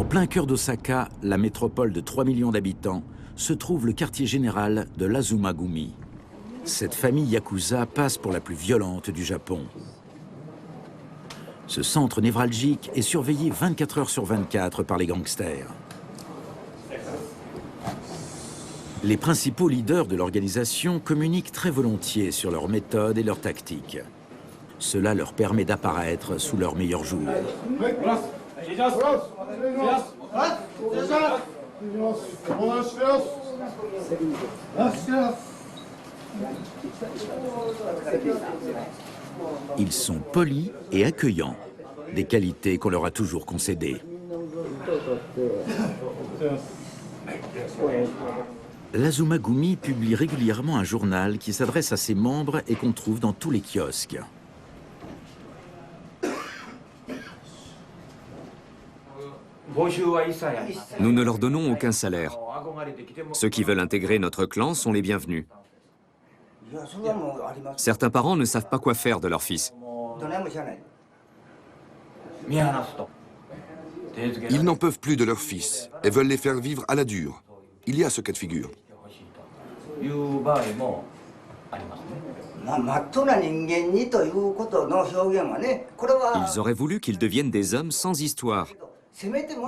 plein cœur d'Osaka, la métropole de 3 millions d'habitants, se trouve le quartier général de l'Azumagumi. Cette famille Yakuza passe pour la plus violente du Japon. Ce centre névralgique est surveillé 24 heures sur 24 par les gangsters. Les principaux leaders de l'organisation communiquent très volontiers sur leurs méthodes et leurs tactiques. Cela leur permet d'apparaître sous leur meilleur jour. Ils sont polis et accueillants, des qualités qu'on leur a toujours concédées. L'Azumagumi publie régulièrement un journal qui s'adresse à ses membres et qu'on trouve dans tous les kiosques. Nous ne leur donnons aucun salaire. Ceux qui veulent intégrer notre clan sont les bienvenus. Certains parents ne savent pas quoi faire de leur fils. Ils n'en peuvent plus de leur fils et veulent les faire vivre à la dure. Il y a ce cas de figure. Ils auraient voulu qu'ils deviennent des hommes sans histoire.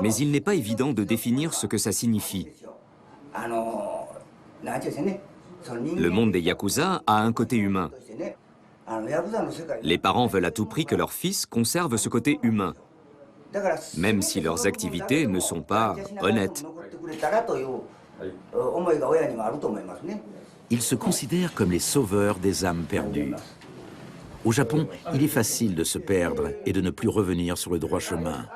Mais il n'est pas évident de définir ce que ça signifie. Le monde des Yakuza a un côté humain. Les parents veulent à tout prix que leur fils conserve ce côté humain, même si leurs activités ne sont pas honnêtes. Ils se considèrent comme les sauveurs des âmes perdues. Au Japon, il est facile de se perdre et de ne plus revenir sur le droit chemin.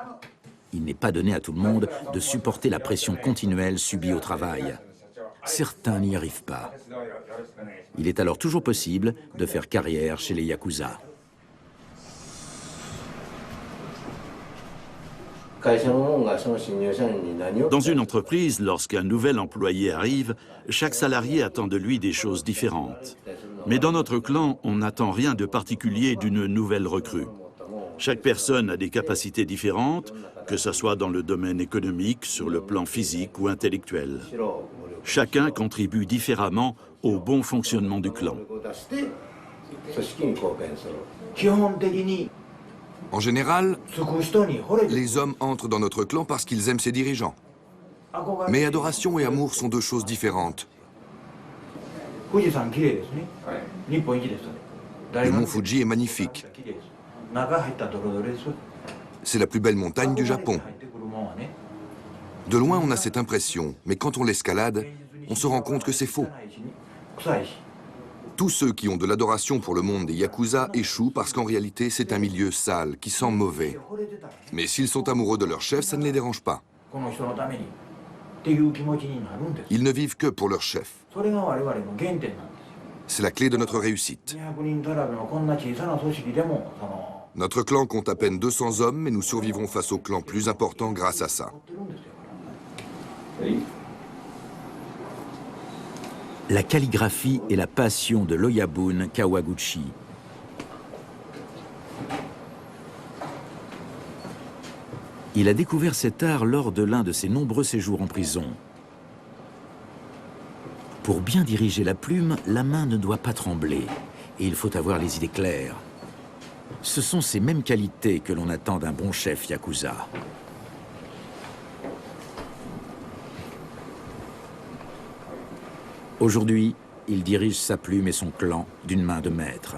Il n'est pas donné à tout le monde de supporter la pression continuelle subie au travail. Certains n'y arrivent pas. Il est alors toujours possible de faire carrière chez les Yakuza. Dans une entreprise, lorsqu'un nouvel employé arrive, chaque salarié attend de lui des choses différentes. Mais dans notre clan, on n'attend rien de particulier d'une nouvelle recrue. Chaque personne a des capacités différentes, que ce soit dans le domaine économique, sur le plan physique ou intellectuel. Chacun contribue différemment au bon fonctionnement du clan. En général, les hommes entrent dans notre clan parce qu'ils aiment ses dirigeants. Mais adoration et amour sont deux choses différentes. Le mont Fuji est magnifique. C'est la plus belle montagne du Japon. De loin, on a cette impression, mais quand on l'escalade, on se rend compte que c'est faux. Tous ceux qui ont de l'adoration pour le monde des Yakuza échouent parce qu'en réalité, c'est un milieu sale, qui sent mauvais. Mais s'ils sont amoureux de leur chef, ça ne les dérange pas. Ils ne vivent que pour leur chef. C'est la clé de notre réussite. Notre clan compte à peine 200 hommes, mais nous survivons face au clan plus important grâce à ça. La calligraphie est la passion de l'Oyabun Kawaguchi. Il a découvert cet art lors de l'un de ses nombreux séjours en prison. Pour bien diriger la plume, la main ne doit pas trembler et il faut avoir les idées claires. Ce sont ces mêmes qualités que l'on attend d'un bon chef Yakuza. Aujourd'hui, il dirige sa plume et son clan d'une main de maître.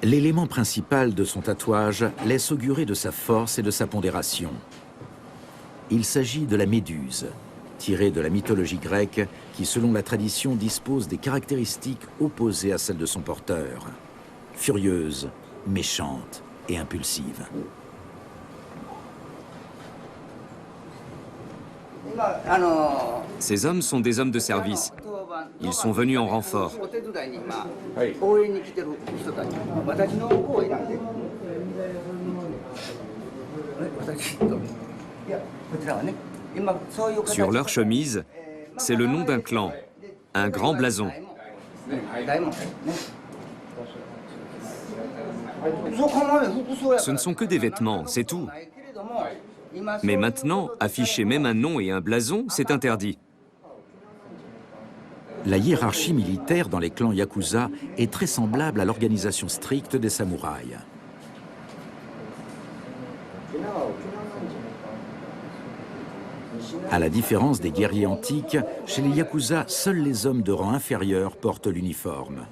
L'élément principal de son tatouage laisse augurer de sa force et de sa pondération. Il s'agit de la méduse, tirée de la mythologie grecque, qui, selon la tradition, dispose des caractéristiques opposées à celles de son porteur. Furieuse, méchante et impulsive. Ces hommes sont des hommes de service. Ils sont venus en renfort. Sur leur chemise, c'est le nom d'un clan, un grand blason. Ce ne sont que des vêtements, c'est tout. Mais maintenant, afficher même un nom et un blason, c'est interdit. La hiérarchie militaire dans les clans yakuza est très semblable à l'organisation stricte des samouraïs. À la différence des guerriers antiques, chez les yakuza, seuls les hommes de rang inférieur portent l'uniforme.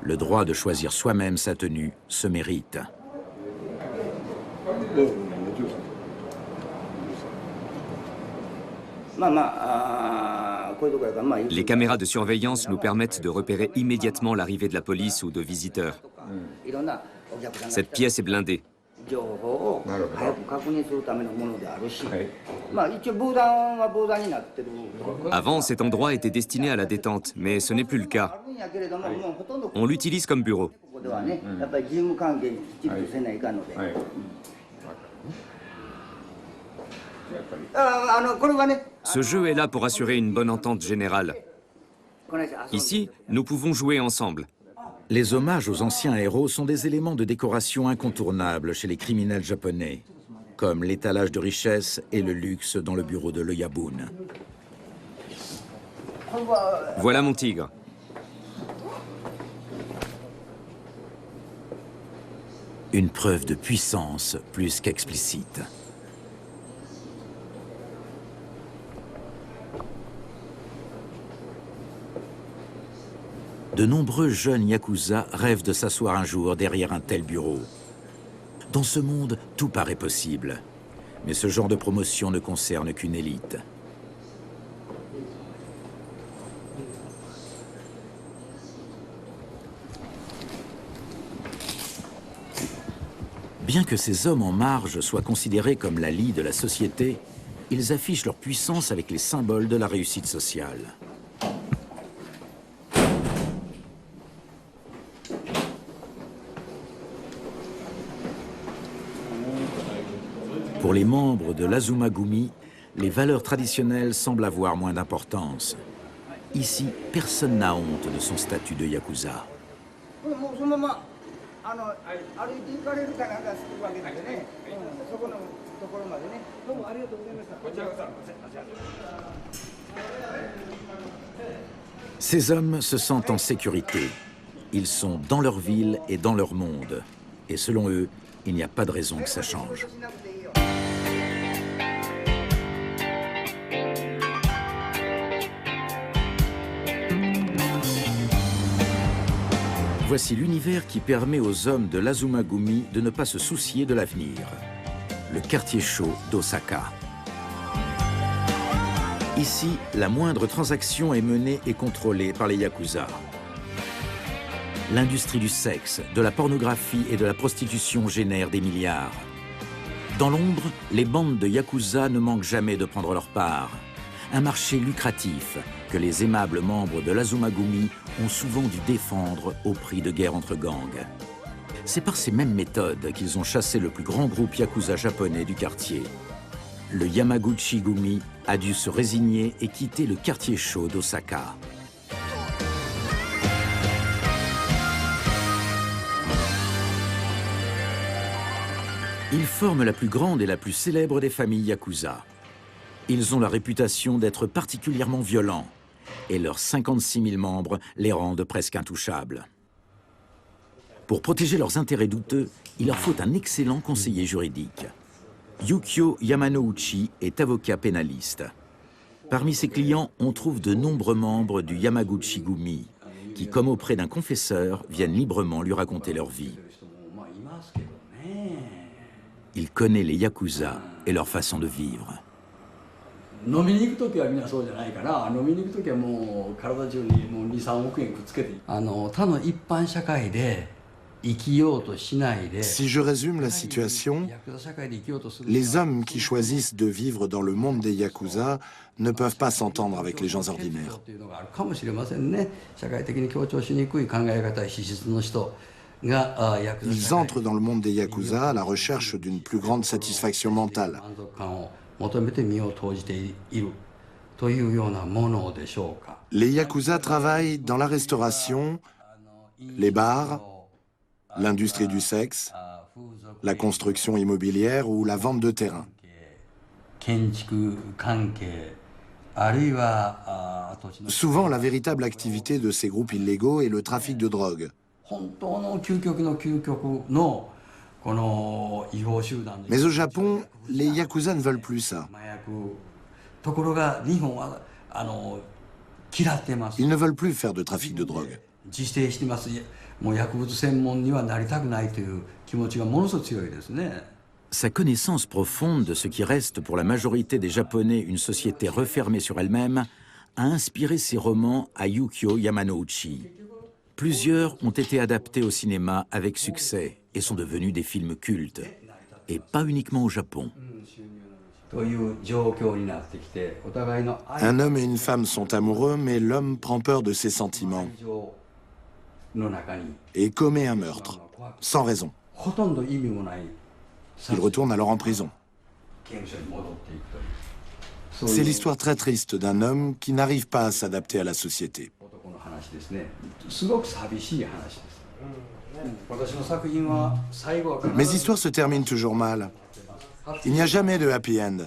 Le droit de choisir soi-même sa tenue se mérite. Les caméras de surveillance nous permettent de repérer immédiatement l'arrivée de la police ou de visiteurs. Cette pièce est blindée. Avant, cet endroit était destiné à la détente, mais ce n'est plus le cas. On l'utilise comme bureau. Ce jeu est là pour assurer une bonne entente générale. Ici, nous pouvons jouer ensemble. Les hommages aux anciens héros sont des éléments de décoration incontournables chez les criminels japonais, comme l'étalage de richesse et le luxe dans le bureau de l'Oyabun. Voilà mon tigre. Une preuve de puissance plus qu'explicite. De nombreux jeunes yakuza rêvent de s'asseoir un jour derrière un tel bureau. Dans ce monde, tout paraît possible. Mais ce genre de promotion ne concerne qu'une élite. Bien que ces hommes en marge soient considérés comme la lie de la société, ils affichent leur puissance avec les symboles de la réussite sociale. Pour les membres de l'Azumagumi, les valeurs traditionnelles semblent avoir moins d'importance. Ici, personne n'a honte de son statut de yakuza. Ces hommes se sentent en sécurité. Ils sont dans leur ville et dans leur monde. Et selon eux, il n'y a pas de raison que ça change. Voici l'univers qui permet aux hommes de l'Azumagumi de ne pas se soucier de l'avenir. Le quartier chaud d'Osaka. Ici, la moindre transaction est menée et contrôlée par les yakuza. L'industrie du sexe, de la pornographie et de la prostitution génère des milliards. Dans l'ombre, les bandes de yakuza ne manquent jamais de prendre leur part. Un marché lucratif que les aimables membres de l'Azumagumi ont souvent dû défendre au prix de guerres entre gangs. C'est par ces mêmes méthodes qu'ils ont chassé le plus grand groupe yakuza japonais du quartier. Le Yamaguchi-gumi a dû se résigner et quitter le quartier chaud d'Osaka. Ils forment la plus grande et la plus célèbre des familles yakuza. Ils ont la réputation d'être particulièrement violents et leurs 56 000 membres les rendent presque intouchables. Pour protéger leurs intérêts douteux, il leur faut un excellent conseiller juridique. Yukio Yamanouchi est avocat pénaliste. Parmi ses clients, on trouve de nombreux membres du Yamaguchi-gumi qui, comme auprès d'un confesseur, viennent librement lui raconter leur vie. Il connaît les yakuza et leur façon de vivre. Si je résume la situation, les hommes qui choisissent de vivre dans le monde des yakuza ne peuvent pas s'entendre avec les gens ordinaires. Ils entrent dans le monde des yakuza à la recherche d'une plus grande satisfaction mentale. Les Yakuza travaillent dans la restauration, les bars, l'industrie du sexe, la construction immobilière ou la vente de terrain. Souvent, la véritable activité de ces groupes illégaux est le trafic de drogue. Mais au Japon, les Yakuza ne veulent plus ça. Ils ne veulent plus faire de trafic de drogue. Sa connaissance profonde de ce qui reste pour la majorité des Japonais une société refermée sur elle-même a inspiré ses romans à Yukio Yamanouchi. Plusieurs ont été adaptés au cinéma avec succès et sont devenus des films cultes. Et pas uniquement au Japon. Un homme et une femme sont amoureux, mais l'homme prend peur de ses sentiments et commet un meurtre, sans raison. Il retourne alors en prison. C'est l'histoire très triste d'un homme qui n'arrive pas à s'adapter à la société. Mes histoires se terminent toujours mal. Il n'y a jamais de happy end.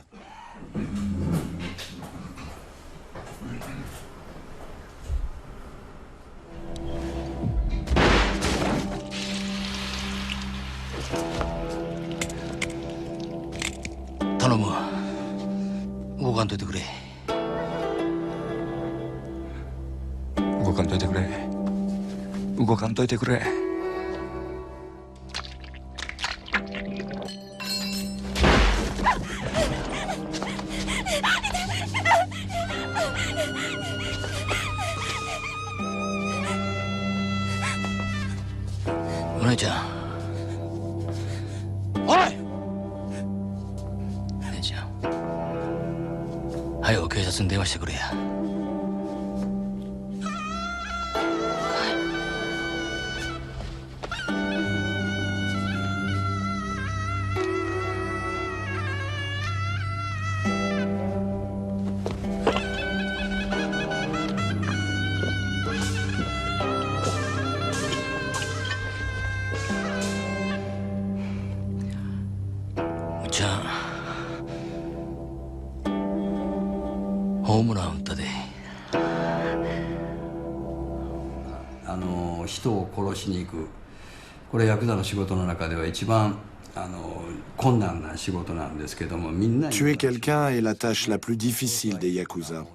Tuer quelqu'un est la tâche la plus difficile des Yakuza.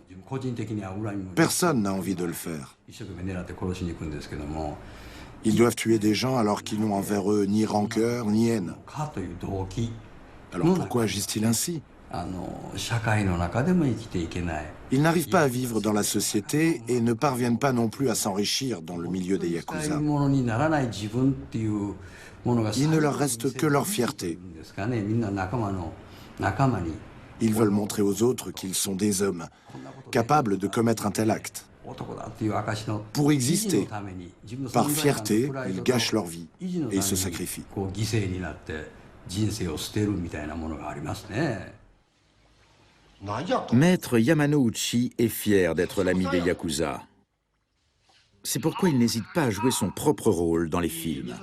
Personne n'a envie de le faire. Ils doivent tuer des gens alors qu'ils n'ont envers eux ni rancœur ni haine. Alors pourquoi agissent-ils ainsi? Ils n'arrivent pas à vivre dans la société et ne parviennent pas non plus à s'enrichir dans le milieu des Yakuza. Il ne leur reste que leur fierté. Ils veulent montrer aux autres qu'ils sont des hommes, capables de commettre un tel acte. Pour exister, par fierté, ils gâchent leur vie et se sacrifient. Maître Yamanouchi est fier d'être l'ami des Yakuza. C'est pourquoi il n'hésite pas à jouer son propre rôle dans les films.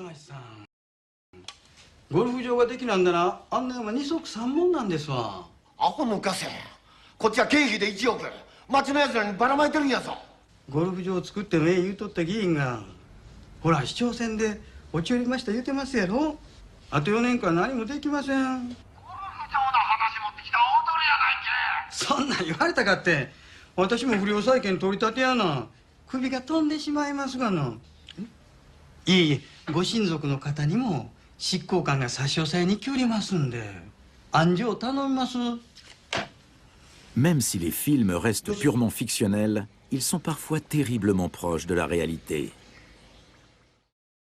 Même si les films restent purement fictionnels, ils sont parfois terriblement proches de la réalité.